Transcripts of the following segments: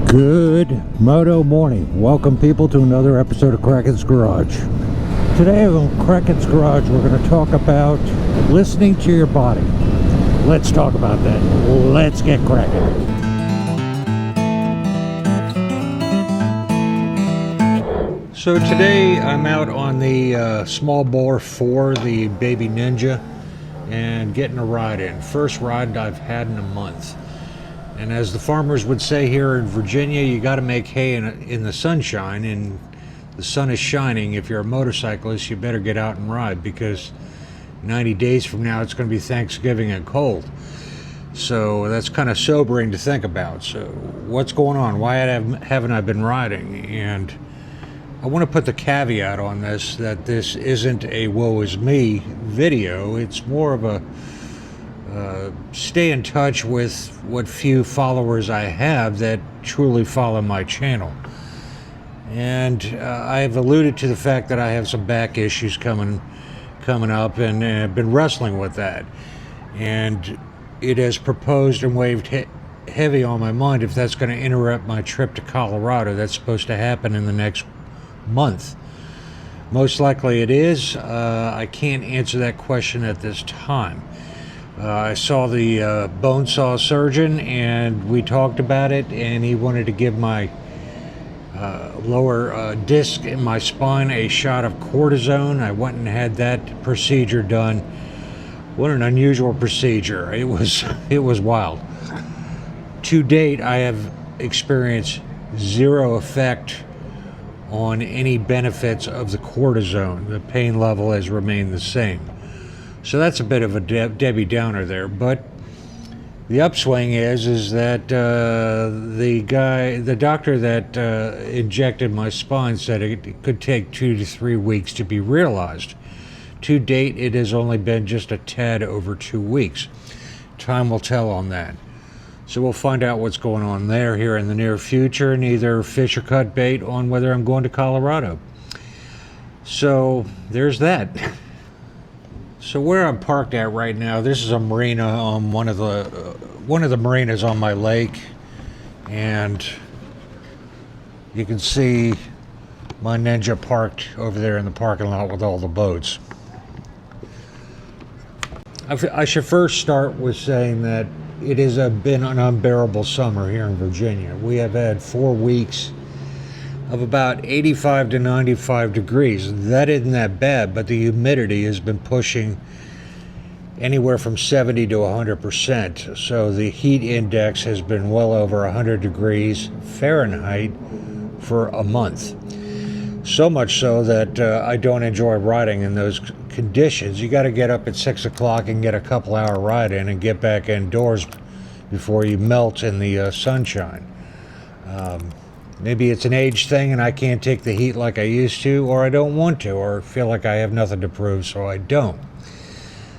Good moto morning. Welcome people to another episode of Kraken's Garage. Today on Kraken's Garage we're going to talk about listening to your body. Let's talk about that. Let's get cracking. So today I'm out on the small bore 4, the Baby Ninja, and getting a ride in. First ride I've had in a month. And as the farmers would say here in Virginia, you got to make hay in the sunshine, and the sun is shining. If you're a motorcyclist, you better get out and ride, because 90 days from now it's going to be Thanksgiving and cold. So that's kind of sobering to think about. So what's going on? Why haven't I been riding? And I want to put the caveat on this, that this isn't a woe is me video. It's more of a stay in touch with what few followers I have that truly follow my channel. And I've alluded to the fact that I have some back issues coming up, and I've been wrestling with that. And it has proposed and weighed heavy on my mind if that's going to interrupt my trip to Colorado. That's supposed to happen in the next month. Most likely it is. I can't answer that question at this time. I saw the bone saw surgeon, and we talked about it, and he wanted to give my lower disc in my spine a shot of cortisone. I went and had that procedure done. What an unusual procedure. It was wild. To date, I have experienced zero effect on any benefits of the cortisone. The pain level has remained the same. So that's a bit of a Debbie Downer there, but the upswing is that the doctor that injected my spine said it could take 2 to 3 weeks to be realized. To date, it has only been just a tad over 2 weeks. Time will tell on that. So we'll find out what's going on there here in the near future, and either fish or cut bait on whether I'm going to Colorado. So there's that. So where I'm parked at right now, this is a marina on one of the marinas on my lake, and you can see my Ninja parked over there in the parking lot with all the boats. I should first start with saying that it has been an unbearable summer here in Virginia. We have had 4 weeks of about 85 to 95 degrees. That isn't that bad, but the humidity has been pushing anywhere from 70 to 100%. So the heat index has been well over 100 degrees Fahrenheit for a month. So much so that I don't enjoy riding in those conditions. You got to get up at 6 o'clock and get a couple-hour ride in and get back indoors before you melt in the sunshine. Maybe it's an age thing and I can't take the heat like I used to, or I don't want to, or feel like I have nothing to prove, so I don't.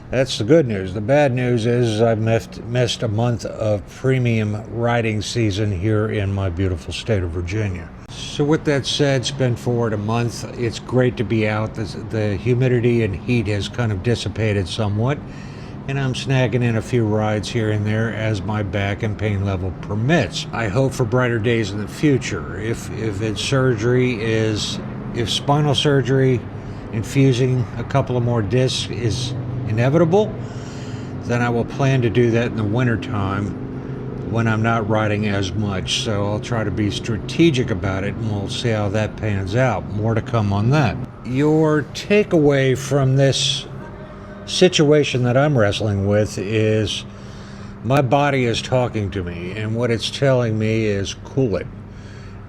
That's the good news. The bad news is I've missed a month of premium riding season here in my beautiful state of Virginia. So with that said, it's been forward a month. It's great to be out. The humidity and heat has kind of dissipated somewhat, and I'm snagging in a few rides here and there as my back and pain level permits. I hope for brighter days in the future. If spinal surgery, infusing a couple of more discs is inevitable, then I will plan to do that in the wintertime when I'm not riding as much. So I'll try to be strategic about it, and we'll see how that pans out. More to come on that. Your takeaway from this situation that I'm wrestling with is my body is talking to me, and what it's telling me is cool it.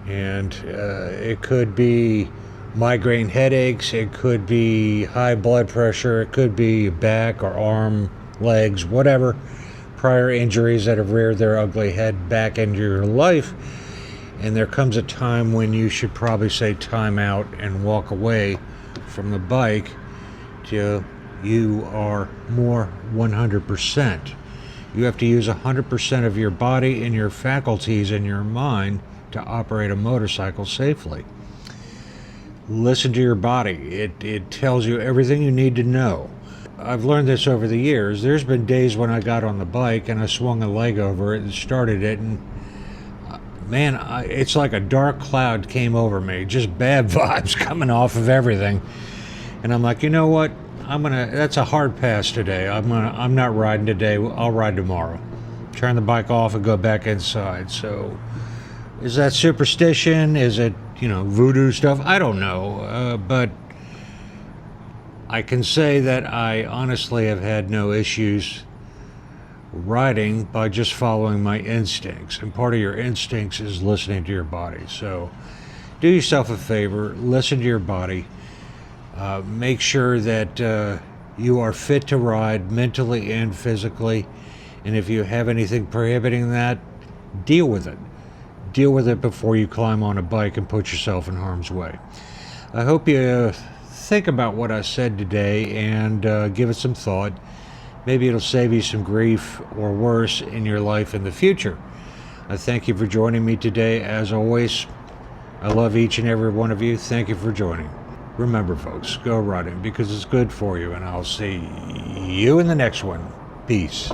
And it could be migraine headaches, it could be high blood pressure, it could be back or arm, legs, whatever prior injuries that have reared their ugly head back into your life. And there comes a time when you should probably say time out and walk away from the bike till you are more 100%. You have to use 100% of your body and your faculties and your mind to operate a motorcycle safely. Listen to your body. It tells you everything you need to know. I've learned this over the years. There's been days when I got on the bike and I swung a leg over it and started it, and man, it's like a dark cloud came over me. Just bad vibes coming off of everything. And I'm like, you know what? That's a hard pass today. I'm not riding today. I'll ride tomorrow. Turn the bike off and go back inside. So, is that superstition? Is it, voodoo stuff? I don't know. But I can say that I honestly have had no issues riding by just following my instincts. And part of your instincts is listening to your body. So, do yourself a favor. Listen to your body. Make sure that you are fit to ride mentally and physically. And if you have anything prohibiting that, deal with it. Deal with it before you climb on a bike and put yourself in harm's way. I hope you think about what I said today and give it some thought. Maybe it'll save you some grief or worse in your life in the future. I thank you for joining me today. As always, I love each and every one of you. Thank you for joining. Remember, folks, go riding because it's good for you, and I'll see you in the next one. Peace.